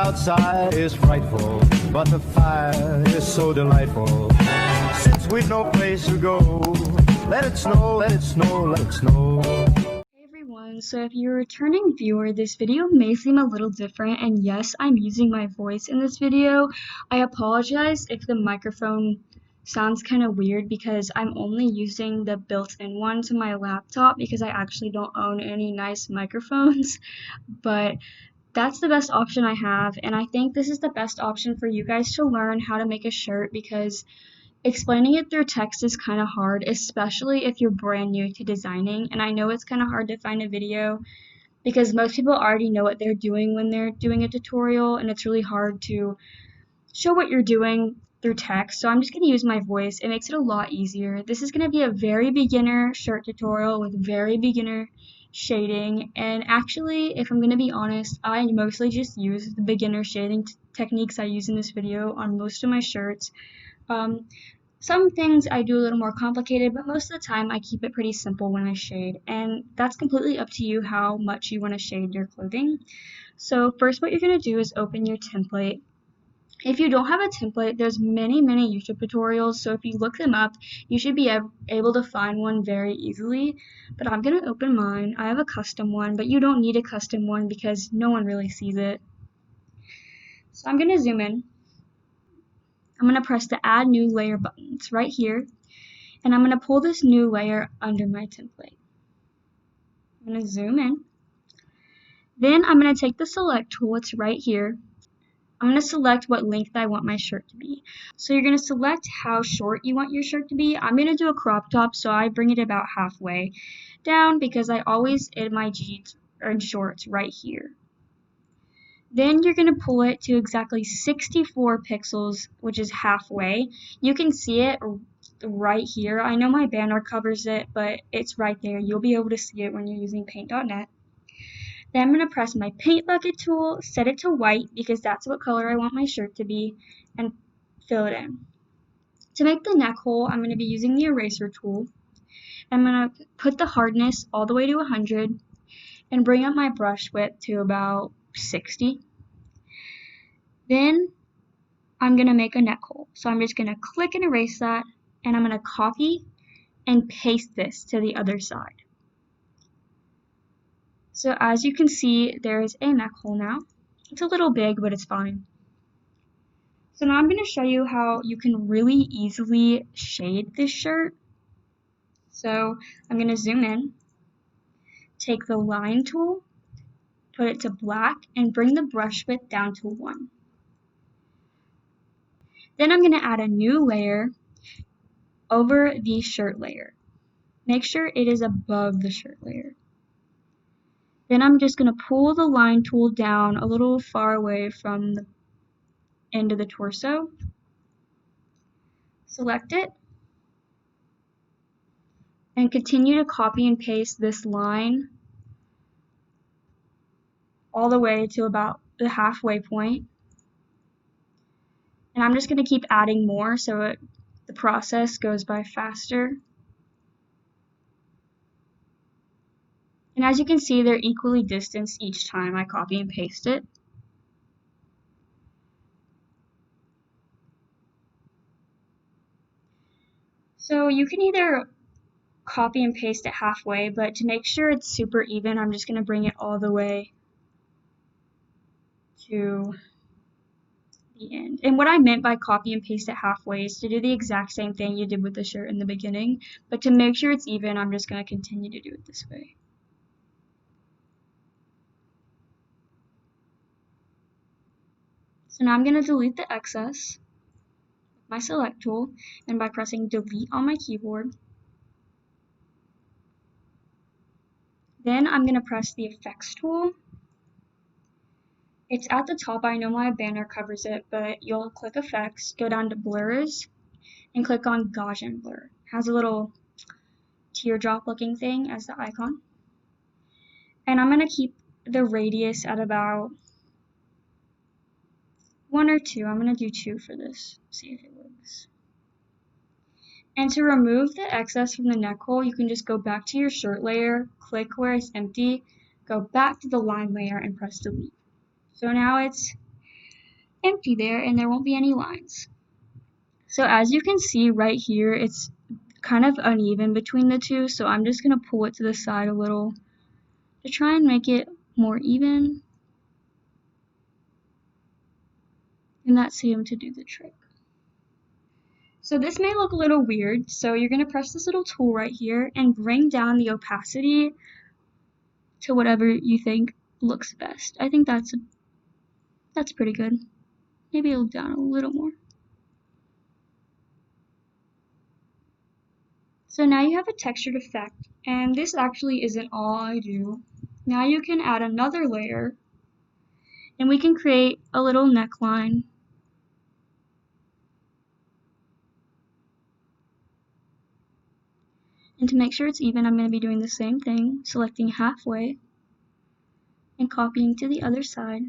outside is frightful, but the fire is so delightful. Since we've no place to go, let it snow, let it snow, let it snow. Hey everyone, so if you're a returning viewer, this video may seem a little different, and yes, I'm using my voice in this video. I apologize if the microphone sounds kind of weird because I'm only using the built-in one to my laptop because I actually don't own any nice microphones, but that's the best option I have, and I think this is the best option for you guys to learn how to make a shirt because explaining it through text is kind of hard, especially if you're brand new to designing, and I know it's kind of hard to find a video because most people already know what they're doing when they're doing a tutorial, and it's really hard to show what you're doing through text, so I'm just going to use my voice. It makes it a lot easier. This is going to be a very beginner shirt tutorial with very beginner shading, and actually, if I'm going to be honest, I mostly just use the beginner shading techniques I use in this video on most of my shirts. Some things I do a little more complicated, but most of the time I keep it pretty simple when I shade, and that's completely up to you how much you want to shade your clothing. So first what you're going to do is open your template. If you don't have a template, there's many YouTube tutorials, so if you look them up, you should be able to find one very easily, but I'm going to open mine. I have a custom one, but you don't need a custom one because no one really sees it. So I'm going to zoom in. I'm going to press the Add New Layer button. It's right here, and I'm going to pull this new layer under my template. I'm going to zoom in. Then I'm going to take the Select tool. It's right here. I'm going to select what length I want my shirt to be. So you're going to select how short you want your shirt to be. I'm going to do a crop top, so I bring it about halfway down because I always end my jeans or shorts right here. Then you're going to pull it to exactly 64 pixels, which is halfway. You can see it right here. I know my banner covers it, but it's right there. You'll be able to see it when you're using paint.net. Then I'm going to press my paint bucket tool, set it to white because that's what color I want my shirt to be, and fill it in. To make the neck hole, I'm going to be using the eraser tool. I'm going to put the hardness all the way to 100 and bring up my brush width to about 60. Then I'm going to make a neck hole. So I'm just going to click and erase that, and I'm going to copy and paste this to the other side. So as you can see, there is a neck hole now. It's a little big, but it's fine. So now I'm going to show you how you can really easily shade this shirt. So I'm going to zoom in, take the line tool, put it to black, and bring the brush width down to 1. Then I'm going to add a new layer over the shirt layer. Make sure it is above the shirt layer. Then I'm just going to pull the line tool down a little far away from the end of the torso. Select it. And continue to copy and paste this line all the way to about the halfway point. And I'm just going to keep adding more so the process goes by faster. And as you can see, they're equally distanced each time I copy and paste it. So you can either copy and paste it halfway, but to make sure it's super even, I'm just going to bring it all the way to the end. And what I meant by copy and paste it halfway is to do the exact same thing you did with the shirt in the beginning, but to make sure it's even, I'm just going to continue to do it this way. So now I'm going to delete the excess with my select tool, and by pressing delete on my keyboard. Then I'm going to press the effects tool. It's at the top. I know my banner covers it, but you'll click effects, go down to blurs, and click on Gaussian blur. It has a little teardrop looking thing as the icon. And I'm going to keep the radius at about 1 or 2. I'm going to do 2 for this, see if it works. And to remove the excess from the neck hole, you can just go back to your shirt layer, click where it's empty, go back to the line layer, and press delete. So now it's empty there and there won't be any lines. So as you can see right here, it's kind of uneven between the two, so I'm just going to pull it to the side a little to try and make it more even, and that seemed to do the trick. So this may look a little weird, so you're going to press this little tool right here and bring down the opacity to whatever you think looks best. I think that's pretty good. Maybe it'll down a little more. So now you have a textured effect, and this actually isn't all I do. Now you can add another layer, and we can create a little neckline. And to make sure it's even, I'm going to be doing the same thing, selecting halfway and copying to the other side.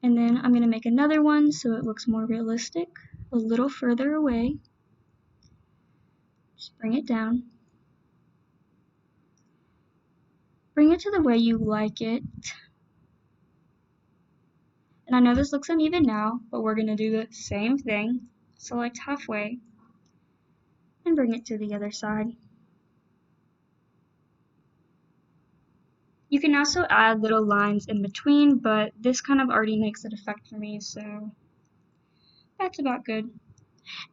And then I'm going to make another one so it looks more realistic, a little further away. Just bring it down. Bring it to the way you like it. And I know this looks uneven now, but we're going to do the same thing. Select halfway and bring it to the other side. You can also add little lines in between, but this kind of already makes it effect for me, so that's about good.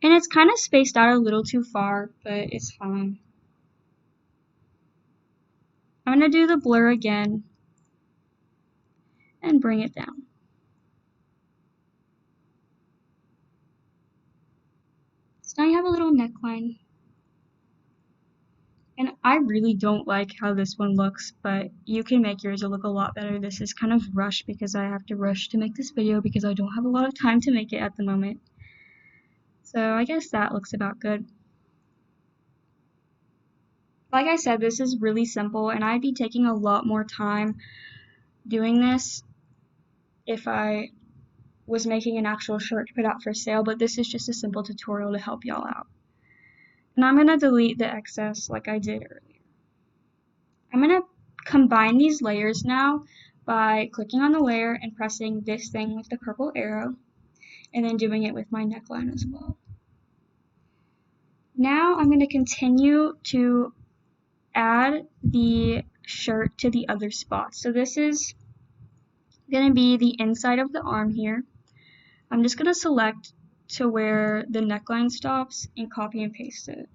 And it's kind of spaced out a little too far, but it's fine. I'm going to do the blur again and bring it down. So now you have a little neckline. And I really don't like how this one looks, but you can make yours look a lot better. This is kind of rushed because I have to rush to make this video because I don't have a lot of time to make it at the moment. So I guess that looks about good. Like I said, this is really simple, and I'd be taking a lot more time doing this if I was making an actual shirt to put out for sale, but this is just a simple tutorial to help y'all out. And I'm going to delete the excess like I did earlier. I'm going to combine these layers now by clicking on the layer and pressing this thing with the purple arrow, and then doing it with my neckline as well. Now I'm going to continue to add the shirt to the other spots. So this is going to be the inside of the arm here. I'm just going to select to where the neckline stops and copy and paste it.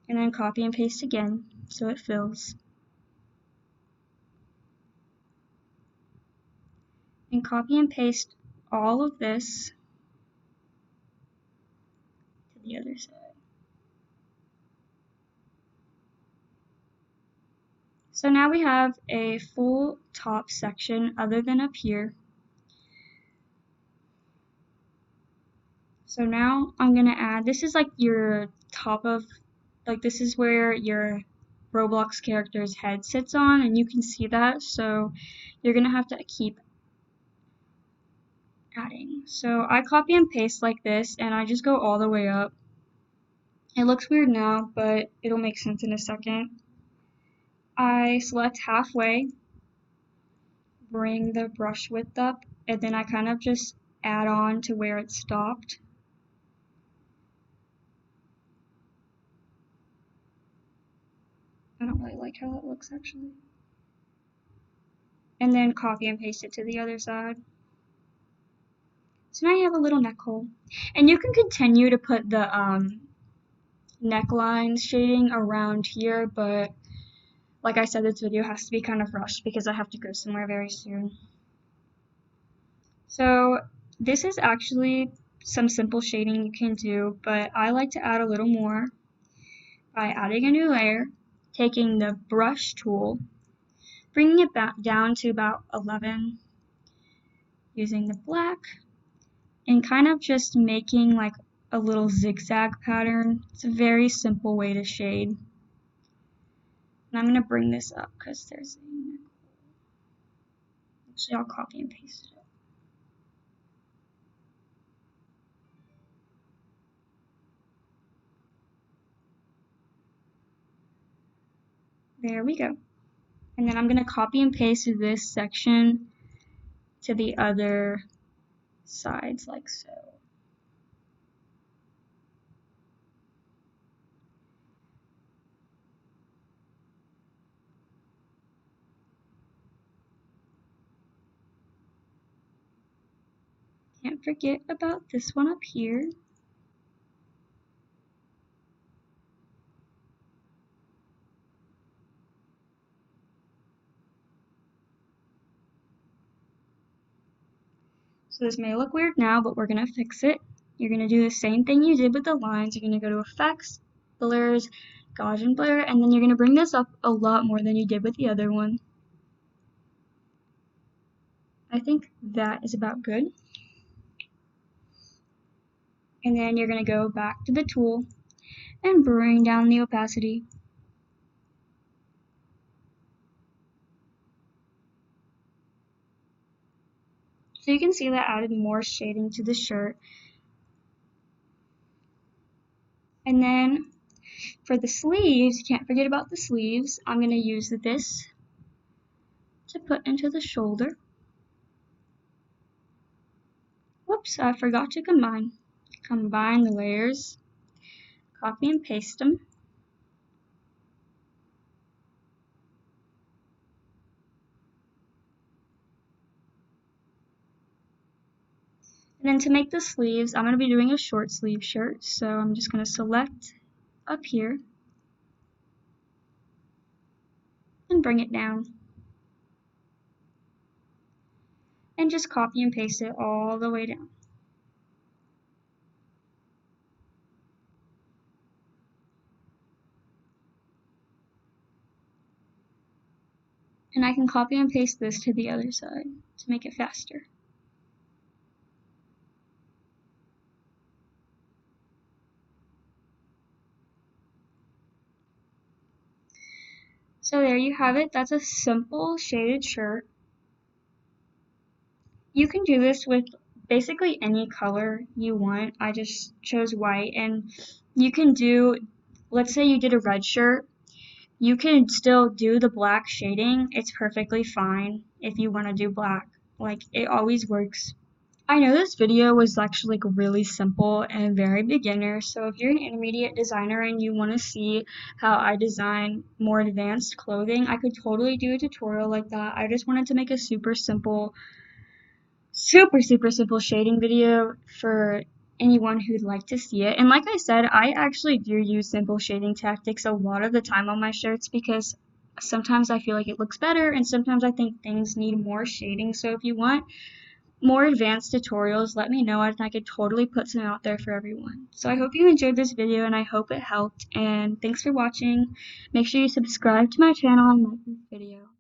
And then copy and paste again so it fills. And copy and paste all of this to the other side. So now we have a full top section other than up here. So now I'm going to add, this is like your top of, like this is where your Roblox character's head sits on, and you can see that, so you're going to have to keep adding. So I copy and paste like this, and I just go all the way up. It looks weird now, but it'll make sense in a second. I select halfway, bring the brush width up, and then I kind of just add on to where it stopped. I don't really like how that looks actually. And then copy and paste it to the other side. So now you have a little neck hole. And you can continue to put the neckline shading around here, but like I said, this video has to be kind of rushed because I have to go somewhere very soon. So this is actually some simple shading you can do, but I like to add a little more by adding a new layer, taking the brush tool, bringing it back down to about 11, using the black, and kind of just making like a little zigzag pattern. It's a very simple way to shade. And I'm going to bring this up because there's a neck hole. Actually, I'll copy and paste it. There we go. And then I'm going to copy and paste this section to the other sides like so. Can't forget about this one up here. So this may look weird now, but we're going to fix it. You're going to do the same thing you did with the lines. You're going to go to Effects, Blurs, Gaussian Blur, and then you're going to bring this up a lot more than you did with the other one. I think that is about good. And then you're going to go back to the tool and bring down the opacity. So you can see that added more shading to the shirt. And then for the sleeves, you can't forget about the sleeves. I'm going to use this to put into the shoulder. Whoops, I forgot to combine. Combine the layers, copy and paste them. And then to make the sleeves, I'm going to be doing a short sleeve shirt, so I'm just going to select up here and bring it down. And just copy and paste it all the way down. And I can copy and paste this to the other side to make it faster. So there you have it. That's a simple shaded shirt. You can do this with basically any color you want. I just chose white, and you can do, let's say you did a red shirt, you can still do the black shading. It's perfectly fine if you want to do black. Like, it always works. I know this video was actually like really simple and very beginner, so if you're an intermediate designer and you want to see how I design more advanced clothing, I could totally do a tutorial like that. I just wanted to make a super simple shading video for anyone who'd like to see it. And like I said, I actually do use simple shading tactics a lot of the time on my shirts because sometimes I feel like it looks better and sometimes I think things need more shading. So if you want more advanced tutorials, let me know and I could totally put some out there for everyone. So I hope you enjoyed this video and I hope it helped, and thanks for watching. Make sure you subscribe to my channel and like this video.